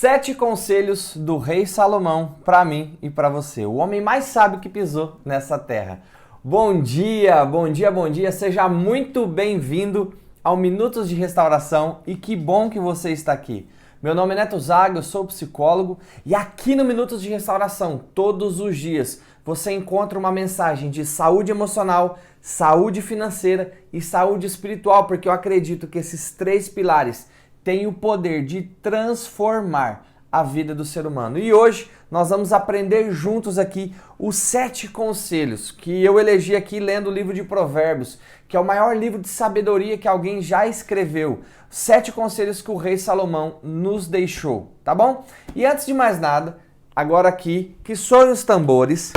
7 conselhos do rei Salomão para mim e para você, o homem mais sábio que pisou nessa terra. Bom dia, bom dia, bom dia, seja muito bem-vindo ao Minutos de Restauração e que bom que você está aqui. Meu nome é Neto Zaga, eu sou psicólogo e aqui no Minutos de Restauração, todos os dias, você encontra uma mensagem de saúde emocional, saúde financeira e saúde espiritual, porque eu acredito que esses 3 pilares têm o poder de transformar a vida do ser humano. E hoje nós vamos aprender juntos aqui os 7 conselhos que eu elegi aqui lendo o livro de Provérbios, que é o maior livro de sabedoria que alguém já escreveu. 7 conselhos que o rei Salomão nos deixou, tá bom? E antes de mais nada, agora aqui, que soem os tambores,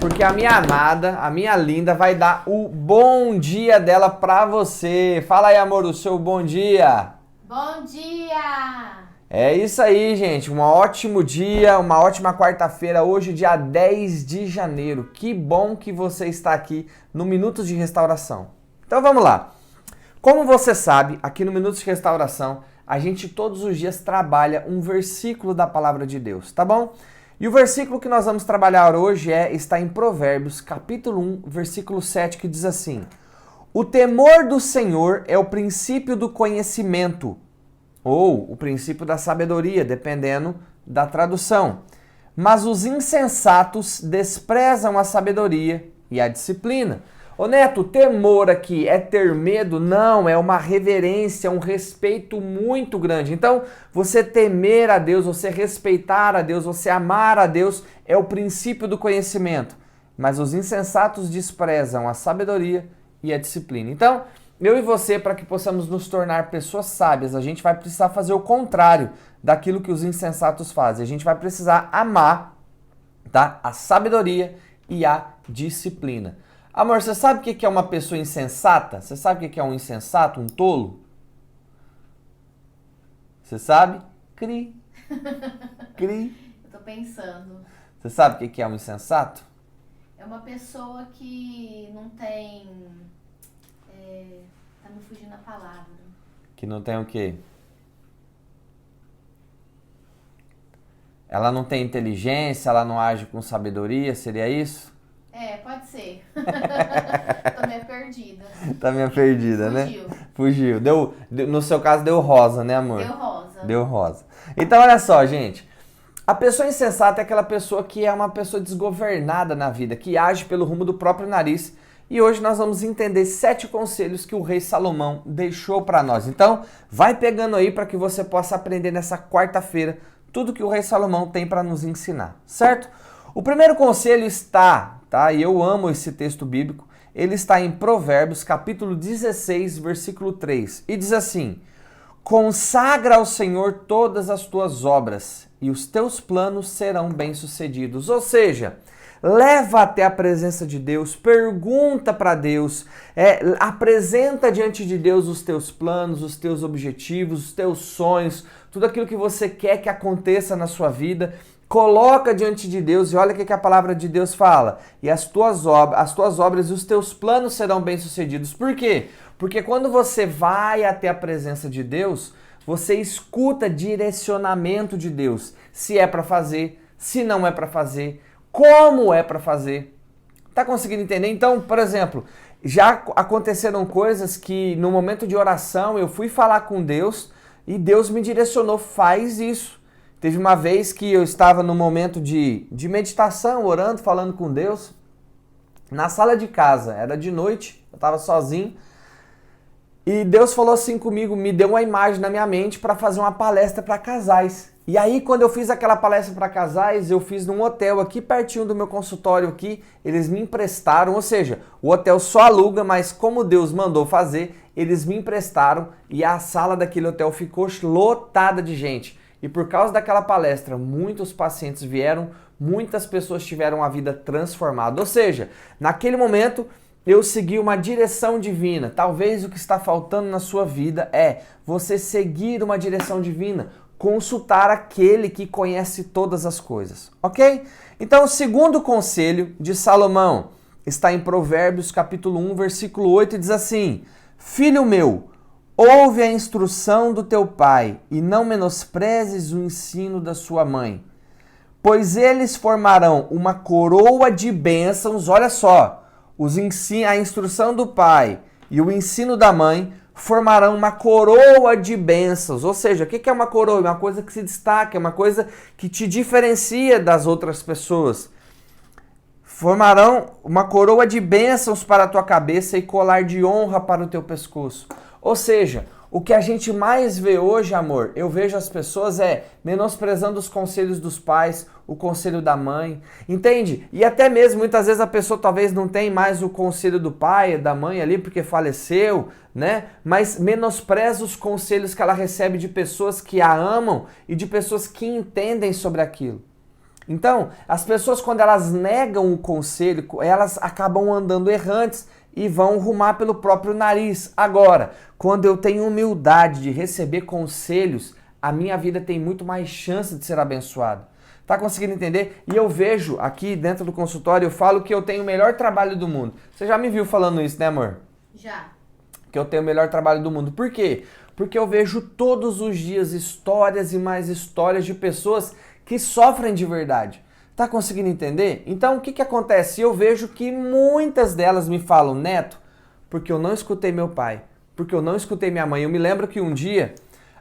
porque a minha amada, a minha linda, vai dar o bom dia dela pra você. Fala aí, amor, o seu bom dia. Bom dia! É isso aí, gente. Um ótimo dia, uma ótima quarta-feira. Hoje, dia 10 de janeiro. Que bom que você está aqui no Minutos de Restauração. Então vamos lá. Como você sabe, aqui no Minutos de Restauração, a gente todos os dias trabalha um versículo da Palavra de Deus, tá bom? E o versículo que nós vamos trabalhar hoje está em Provérbios, capítulo 1, versículo 7, que diz assim: o temor do Senhor é o princípio do conhecimento, ou o princípio da sabedoria, dependendo da tradução. Mas os insensatos desprezam a sabedoria e a disciplina. Ô Neto, temor aqui é ter medo? Não, é uma reverência, um respeito muito grande. Então, você temer a Deus, você respeitar a Deus, você amar a Deus é o princípio do conhecimento. Mas os insensatos desprezam a sabedoria e a disciplina. Então, eu e você, para que possamos nos tornar pessoas sábias, a gente vai precisar fazer o contrário daquilo que os insensatos fazem. A gente vai precisar amar, tá? A sabedoria e a disciplina. Amor, você sabe o que é uma pessoa insensata? Você sabe o que é um insensato, um tolo? Você sabe? Cri. Cri. Eu tô pensando. Você sabe o que é um insensato? É uma pessoa que não tem... tá me fugindo a palavra. Que não tem o quê? Ela não tem inteligência, ela não age com sabedoria, seria isso? Pode ser. Tô meio perdida. Tá meio perdida, Fugiu. né? Fugiu. No seu caso, deu rosa, né, amor? Deu rosa. Deu rosa. Então, olha só, gente. A pessoa insensata é aquela pessoa que é uma pessoa desgovernada na vida, que age pelo rumo do próprio nariz. E hoje nós vamos entender 7 conselhos que o rei Salomão deixou para nós. Então, vai pegando aí para que você possa aprender nessa quarta-feira tudo que o rei Salomão tem para nos ensinar, certo? O primeiro conselho está, tá? E eu amo esse texto bíblico. Ele está em Provérbios, capítulo 16, versículo 3. E diz assim: consagra ao Senhor todas as tuas obras, e os teus planos serão bem-sucedidos. Ou seja, leva até a presença de Deus, pergunta para Deus, apresenta diante de Deus os teus planos, os teus objetivos, os teus sonhos, tudo aquilo que você quer que aconteça na sua vida. Coloca diante de Deus e olha o que a palavra de Deus fala. E as tuas obras e os teus planos serão bem-sucedidos. Por quê? Porque quando você vai até a presença de Deus, você escuta direcionamento de Deus. Se é para fazer, se não é para fazer, como é para fazer. Tá conseguindo entender? Então, por exemplo, já aconteceram coisas que no momento de oração eu fui falar com Deus e Deus me direcionou, faz isso. Teve uma vez que eu estava no momento de meditação, orando, falando com Deus, na sala de casa, era de noite, eu estava sozinho, e Deus falou assim comigo, me deu uma imagem na minha mente para fazer uma palestra para casais. E aí, quando eu fiz aquela palestra para casais, eu fiz num hotel aqui pertinho do meu consultório aqui, eles me emprestaram, ou seja, o hotel só aluga, mas como Deus mandou fazer, eles me emprestaram e a sala daquele hotel ficou lotada de gente. E por causa daquela palestra, muitos pacientes vieram, muitas pessoas tiveram a vida transformada. Ou seja, naquele momento eu segui uma direção divina. Talvez o que está faltando na sua vida é você seguir uma direção divina, consultar aquele que conhece todas as coisas, ok? Então o segundo conselho de Salomão está em Provérbios capítulo 1, versículo 8 e diz assim: filho meu, Ouve a instrução do teu pai e não menosprezes o ensino da sua mãe, pois eles formarão uma coroa de bênçãos. Olha só, a instrução do pai e o ensino da mãe formarão uma coroa de bênçãos. Ou seja, o que é uma coroa? É uma coisa que se destaca, é uma coisa que te diferencia das outras pessoas. Formarão uma coroa de bênçãos para a tua cabeça e colar de honra para o teu pescoço. Ou seja, o que a gente mais vê hoje, amor, eu vejo as pessoas menosprezando os conselhos dos pais, o conselho da mãe, entende? E até mesmo, muitas vezes a pessoa talvez não tem mais o conselho do pai, da mãe ali, porque faleceu, né? Mas menospreza os conselhos que ela recebe de pessoas que a amam e de pessoas que entendem sobre aquilo. Então, as pessoas, quando elas negam o conselho, elas acabam andando errantes e vão rumar pelo próprio nariz. Agora, quando eu tenho humildade de receber conselhos, a minha vida tem muito mais chance de ser abençoada. Tá conseguindo entender? E eu vejo aqui dentro do consultório, eu falo que eu tenho o melhor trabalho do mundo. Você já me viu falando isso, né, amor? Já. Que eu tenho o melhor trabalho do mundo. Por quê? Porque eu vejo todos os dias histórias e mais histórias de pessoas que sofrem de verdade. Tá conseguindo entender? Então, o que acontece? Eu vejo que muitas delas me falam, Neto, porque eu não escutei meu pai, porque eu não escutei minha mãe. Eu me lembro que um dia...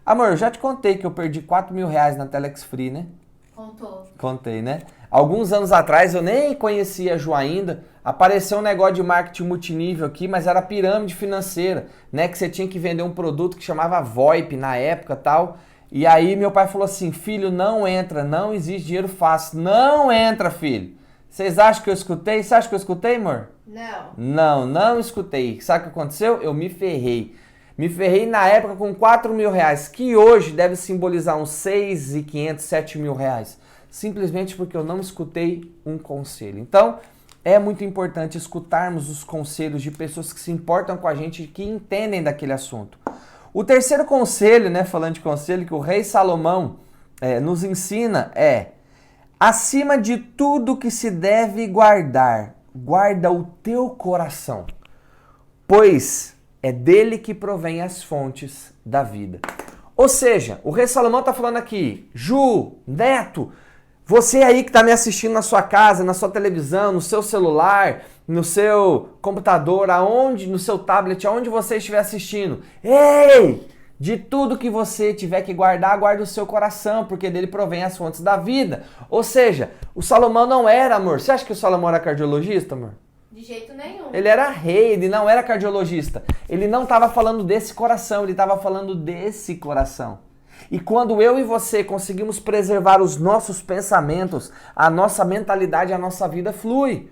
Amor, eu já te contei que eu perdi R$4.000 na Telex Free, né? Contou. Contei, né? Alguns anos atrás, eu nem conhecia a Ju ainda, apareceu um negócio de marketing multinível aqui, mas era pirâmide financeira, né? Que você tinha que vender um produto que chamava VoIP na época e tal. E aí meu pai falou assim, filho, não entra, não existe dinheiro fácil, não entra, filho. Vocês acham que eu escutei? Você acha que eu escutei, amor? Não. Não escutei. Sabe o que aconteceu? Eu me ferrei. Me ferrei na época com R$4.000, que hoje deve simbolizar uns R$6.500, R$7.000. Simplesmente porque eu não escutei um conselho. Então, é muito importante escutarmos os conselhos de pessoas que se importam com a gente e que entendem daquele assunto. O terceiro conselho, né, falando de conselho, que o rei Salomão nos ensina acima de tudo que se deve guardar, guarda o teu coração, pois é dele que provém as fontes da vida. Ou seja, o rei Salomão está falando aqui, Ju, Neto, você aí que está me assistindo na sua casa, na sua televisão, no seu celular, no seu computador, no seu tablet, aonde você estiver assistindo. Ei! De tudo que você tiver que guardar, guarda o seu coração, porque dele provém as fontes da vida. Ou seja, o Salomão não era, amor. Você acha que o Salomão era cardiologista, amor? De jeito nenhum. Ele era rei, ele não era cardiologista. Ele não estava falando desse coração, ele estava falando desse coração. E quando eu e você conseguimos preservar os nossos pensamentos, a nossa mentalidade, a nossa vida flui.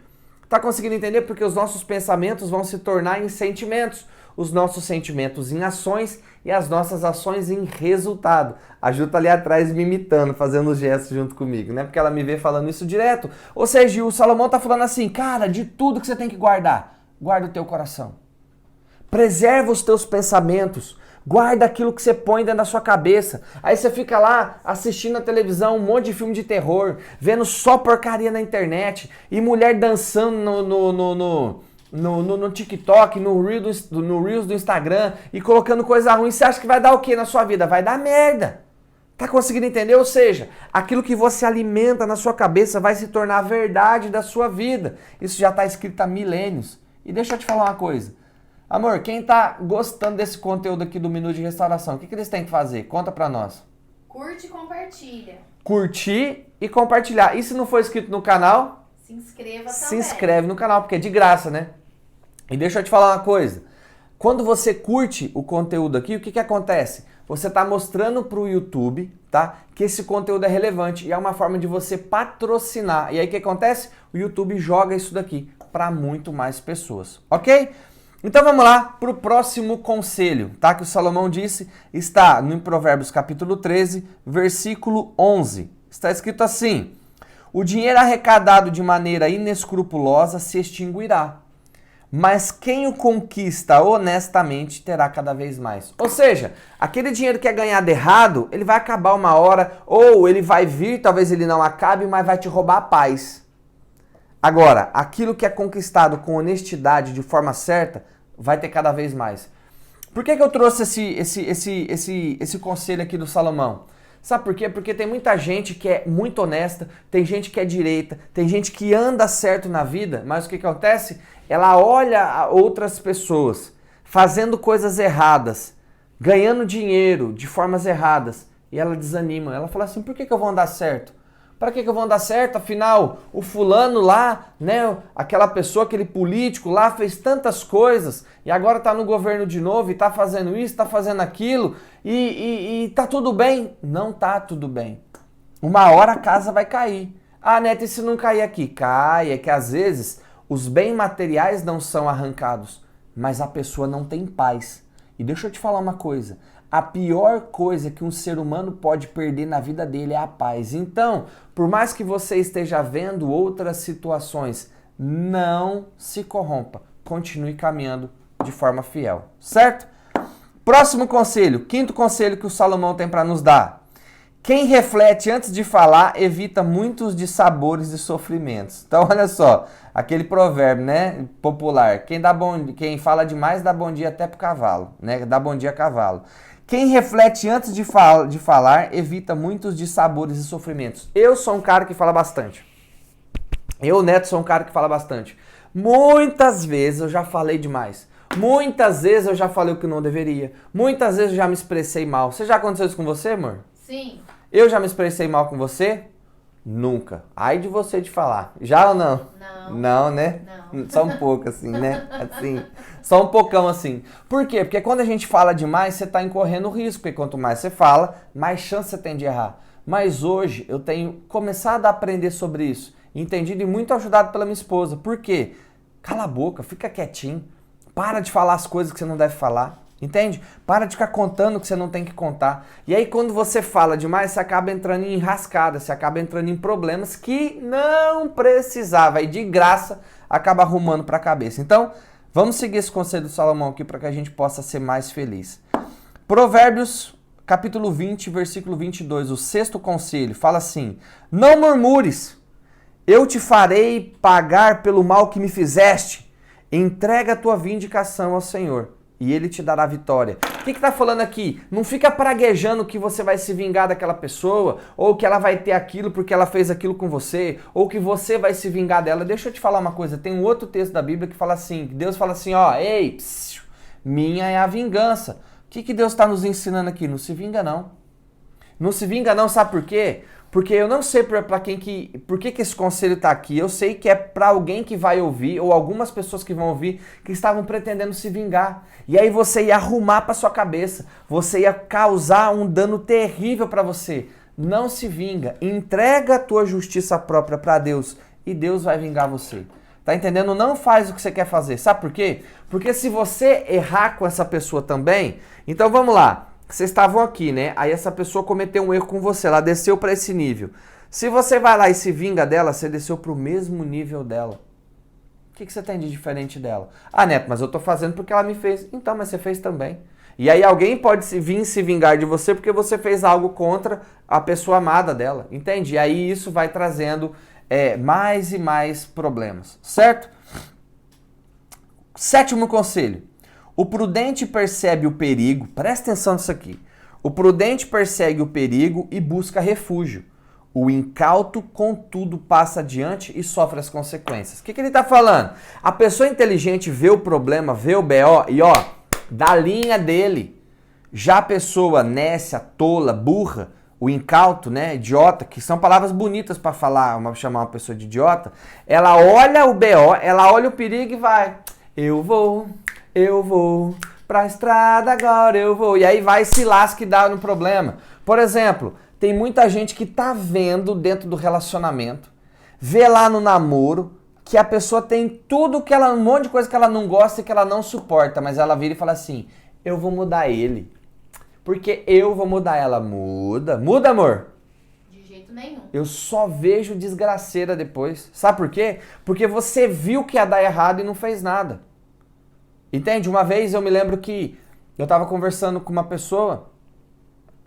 Tá conseguindo entender? Porque os nossos pensamentos vão se tornar em sentimentos, os nossos sentimentos em ações e as nossas ações em resultado. A Ju tá ali atrás me imitando, fazendo os gestos junto comigo, né? Porque ela me vê falando isso direto. Ou seja, o Salomão tá falando assim, cara, de tudo que você tem que guardar, guarda o teu coração. Preserva os teus pensamentos. Guarda aquilo que você põe dentro da sua cabeça. Aí você fica lá assistindo a televisão, um monte de filme de terror, vendo só porcaria na internet, e mulher dançando no TikTok, no Reels do Instagram, e colocando coisa ruim. Você acha que vai dar o que na sua vida? Vai dar merda. Tá conseguindo entender? Ou seja, aquilo que você alimenta na sua cabeça vai se tornar a verdade da sua vida. Isso já está escrito há milênios. E deixa eu te falar uma coisa. Amor, quem tá gostando desse conteúdo aqui do Minuto de Restauração, o que eles têm que fazer? Conta pra nós. Curte e compartilha. Curtir e compartilhar. E se não for inscrito no canal? Se inscreva Se também. inscreve no canal, porque é de graça, né? E deixa eu te falar uma coisa. Quando você curte o conteúdo aqui, o que acontece? Você tá mostrando pro YouTube, tá? Que esse conteúdo é relevante e é uma forma de você patrocinar. E aí o que acontece? O YouTube joga isso daqui para muito mais pessoas, ok? Então vamos lá para o próximo conselho, tá? Que o Salomão disse, está no Provérbios capítulo 13, versículo 11. Está escrito assim, o dinheiro arrecadado de maneira inescrupulosa se extinguirá, mas quem o conquista honestamente terá cada vez mais. Ou seja, aquele dinheiro que é ganhado errado, ele vai acabar uma hora, ou ele vai vir, talvez ele não acabe, mas vai te roubar a paz. Agora, aquilo que é conquistado com honestidade, de forma certa, vai ter cada vez mais. Por que eu trouxe esse conselho aqui do Salomão? Sabe por quê? Porque tem muita gente que é muito honesta, tem gente que é direita, tem gente que anda certo na vida, mas o que acontece? Ela olha outras pessoas fazendo coisas erradas, ganhando dinheiro de formas erradas, e ela desanima. Ela fala assim, por que eu vou andar certo? Para que eu vou andar certo? Afinal, o fulano lá, né, aquela pessoa, aquele político lá fez tantas coisas e agora tá no governo de novo e tá fazendo isso, tá fazendo aquilo e tá tudo bem? Não tá tudo bem. Uma hora a casa vai cair. Ah, Neto, e se não cair aqui? Cai, é que às vezes os bens materiais não são arrancados, mas a pessoa não tem paz. E deixa eu te falar uma coisa. A pior coisa que um ser humano pode perder na vida dele é a paz. Então, por mais que você esteja vendo outras situações, não se corrompa. Continue caminhando de forma fiel, certo? Próximo conselho, quinto conselho que o Salomão tem para nos dar. Quem reflete antes de falar evita muitos dissabores e sofrimentos. Então, olha só, aquele provérbio, né, popular. Quem fala demais dá bom dia até pro cavalo, né? Dá bom dia a cavalo. Quem reflete antes de falar evita muitos dissabores e sofrimentos. Eu sou um cara que fala bastante. Eu, Neto, sou um cara que fala bastante. Muitas vezes eu já falei demais. Muitas vezes eu já falei o que não deveria. Muitas vezes eu já me expressei mal. Você já aconteceu isso com você, amor? Sim. Eu já me expressei mal com você? Nunca. Ai de você de falar. Já ou não? Não. Não, né? Não. Só um pouco assim, né? Assim. Só um pocão assim. Por quê? Porque quando a gente fala demais, você está incorrendo risco. Porque quanto mais você fala, mais chance você tem de errar. Mas hoje eu tenho começado a aprender sobre isso. Entendido e muito ajudado pela minha esposa. Por quê? Cala a boca, fica quietinho. Para de falar as coisas que você não deve falar. Entende? Para de ficar contando o que você não tem que contar. E aí quando você fala demais, você acaba entrando em enrascada, você acaba entrando em problemas que não precisava. E de graça acaba arrumando para a cabeça. Então, vamos seguir esse conselho do Salomão aqui para que a gente possa ser mais feliz. Provérbios, capítulo 20, versículo 22, o sexto conselho, fala assim: não murmures, eu te farei pagar pelo mal que me fizeste. Entrega a tua vindicação ao Senhor e Ele te dará vitória. O que está falando aqui? Não fica praguejando que você vai se vingar daquela pessoa, ou que ela vai ter aquilo porque ela fez aquilo com você, ou que você vai se vingar dela. Deixa eu te falar uma coisa, tem um outro texto da Bíblia que fala assim, que Deus fala assim, ó, ei, psiu, minha é a vingança. O que Deus está nos ensinando aqui? Não se vinga não. Não se vinga não, sabe por quê? Porque eu não sei por que esse conselho está aqui. Eu sei que é para alguém que vai ouvir, ou algumas pessoas que vão ouvir, que estavam pretendendo se vingar. E aí você ia arrumar para sua cabeça. Você ia causar um dano terrível para você. Não se vinga. Entrega a tua justiça própria para Deus e Deus vai vingar você. Tá entendendo? Não faz o que você quer fazer. Sabe por quê? Porque se você errar com essa pessoa também, então vamos lá. Vocês estavam aqui, né? Aí essa pessoa cometeu um erro com você, ela desceu para esse nível. Se você vai lá e se vinga dela, você desceu para o mesmo nível dela. O que você tem de diferente dela? Ah, Neto, mas eu tô fazendo porque ela me fez. Então, mas você fez também. E aí alguém pode vir se vingar de você porque você fez algo contra a pessoa amada dela, entende? E aí isso vai trazendo mais e mais problemas, certo? Sétimo conselho. O prudente percebe o perigo, presta atenção nisso aqui. O prudente persegue o perigo e busca refúgio. O incauto, contudo, passa adiante e sofre as consequências. O que ele está falando? A pessoa inteligente vê o problema, vê o BO e dá linha dele. Já a pessoa nécia, tola, burra, o incauto, né, idiota, que são palavras bonitas para chamar uma pessoa de idiota, ela olha o BO, ela olha o perigo e vai. Eu vou pra estrada agora, eu vou. E aí vai e se lasca e dá no problema. Por exemplo, tem muita gente que tá vendo dentro do relacionamento, vê lá no namoro, que a pessoa tem um monte de coisa que ela não gosta e que ela não suporta, mas ela vira e fala assim, eu vou mudar ele. Porque eu vou mudar ela. Muda, amor. De jeito nenhum. Eu só vejo desgraceira depois. Sabe por quê? Porque você viu que ia dar errado e não fez nada. Entende? Uma vez eu me lembro que eu tava conversando com uma pessoa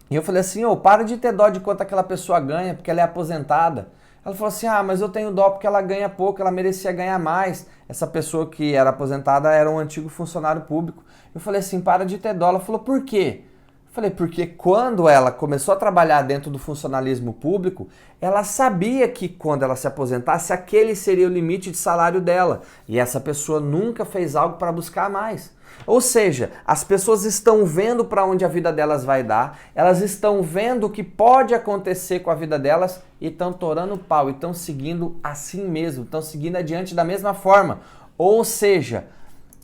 e eu falei assim, para de ter dó de quanto aquela pessoa ganha, porque ela é aposentada. Ela falou assim, mas eu tenho dó porque ela ganha pouco, ela merecia ganhar mais. Essa pessoa que era aposentada era um antigo funcionário público. Eu falei assim, para de ter dó. Ela falou, por quê? Eu falei, porque quando ela começou a trabalhar dentro do funcionalismo público, ela sabia que quando ela se aposentasse, aquele seria o limite de salário dela. E essa pessoa nunca fez algo para buscar mais. Ou seja, as pessoas estão vendo para onde a vida delas vai dar, elas estão vendo o que pode acontecer com a vida delas e estão torando o pau, e estão seguindo assim mesmo, estão seguindo adiante da mesma forma. Ou seja,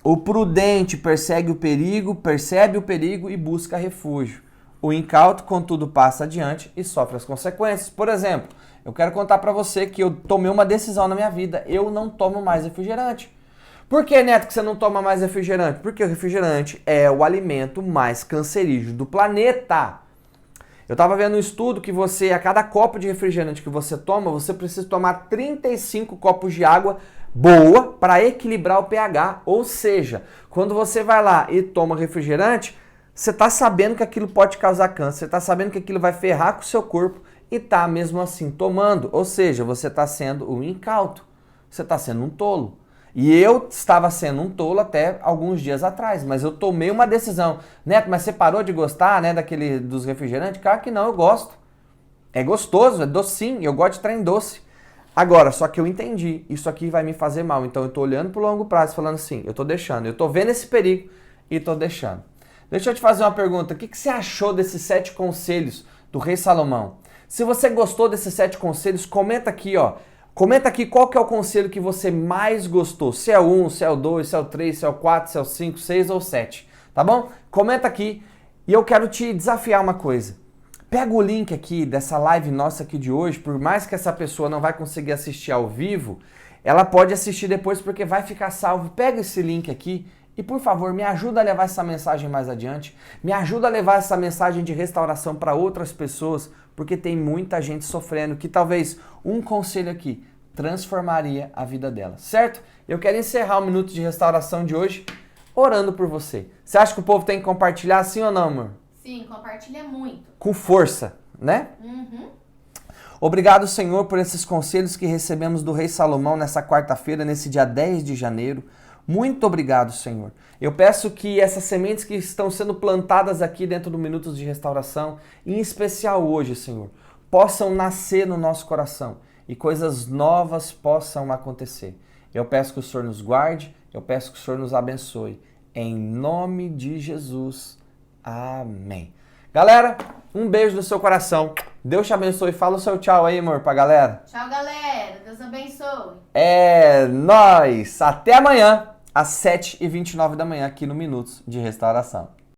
o prudente percebe o perigo e busca refúgio. O incauto, contudo, passa adiante e sofre as consequências. Por exemplo, eu quero contar para você que eu tomei uma decisão na minha vida, eu não tomo mais refrigerante. Por que, Neto, que você não toma mais refrigerante? Porque o refrigerante é o alimento mais cancerígeno do planeta. Eu estava vendo um estudo que a cada copo de refrigerante que você toma, você precisa tomar 35 copos de água boa para equilibrar o pH. Ou seja, quando você vai lá e toma refrigerante, você está sabendo que aquilo pode causar câncer, você está sabendo que aquilo vai ferrar com o seu corpo e está mesmo assim tomando. Ou seja, você está sendo um incauto, você está sendo um tolo. E eu estava sendo um tolo até alguns dias atrás, mas eu tomei uma decisão. Neto, mas você parou de gostar, né, dos refrigerantes? Claro que não, eu gosto. É gostoso, é docinho, eu gosto de trem doce. Agora, só que eu entendi, isso aqui vai me fazer mal, então eu tô olhando pro longo prazo, falando assim, eu tô deixando, eu tô vendo esse perigo e tô deixando. Deixa eu te fazer uma pergunta, o que você achou desses 7 conselhos do Rei Salomão? Se você gostou desses 7 conselhos, comenta aqui, ó. Comenta aqui qual que é o conselho que você mais gostou. Se é o 1, se é o 2, se é o 3, se é o 4, se é o 5, 6 ou 7. Tá bom? Comenta aqui e eu quero te desafiar uma coisa. Pega o link aqui dessa live nossa aqui de hoje, por mais que essa pessoa não vai conseguir assistir ao vivo, ela pode assistir depois porque vai ficar salvo. Pega esse link aqui e, por favor, me ajuda a levar essa mensagem mais adiante. Me ajuda a levar essa mensagem de restauração para outras pessoas, porque tem muita gente sofrendo que talvez um conselho aqui transformaria a vida dela, certo? Eu quero encerrar o Minuto de Restauração de hoje orando por você. Você acha que o povo tem que compartilhar, sim ou não, amor? Sim, compartilha muito. Com força, né? Uhum. Obrigado, Senhor, por esses conselhos que recebemos do Rei Salomão nessa quarta-feira, nesse dia 10 de janeiro. Muito obrigado, Senhor. Eu peço que essas sementes que estão sendo plantadas aqui dentro do Minutos de Restauração, em especial hoje, Senhor, possam nascer no nosso coração e coisas novas possam acontecer. Eu peço que o Senhor nos guarde, eu peço que o Senhor nos abençoe. Em nome de Jesus. Amém. Galera, um beijo no seu coração. Deus te abençoe. Fala o seu tchau aí, amor, pra galera. Tchau, galera. Deus abençoe. É nóis. Até amanhã, às 7h29 da manhã, aqui no Minutos de Restauração.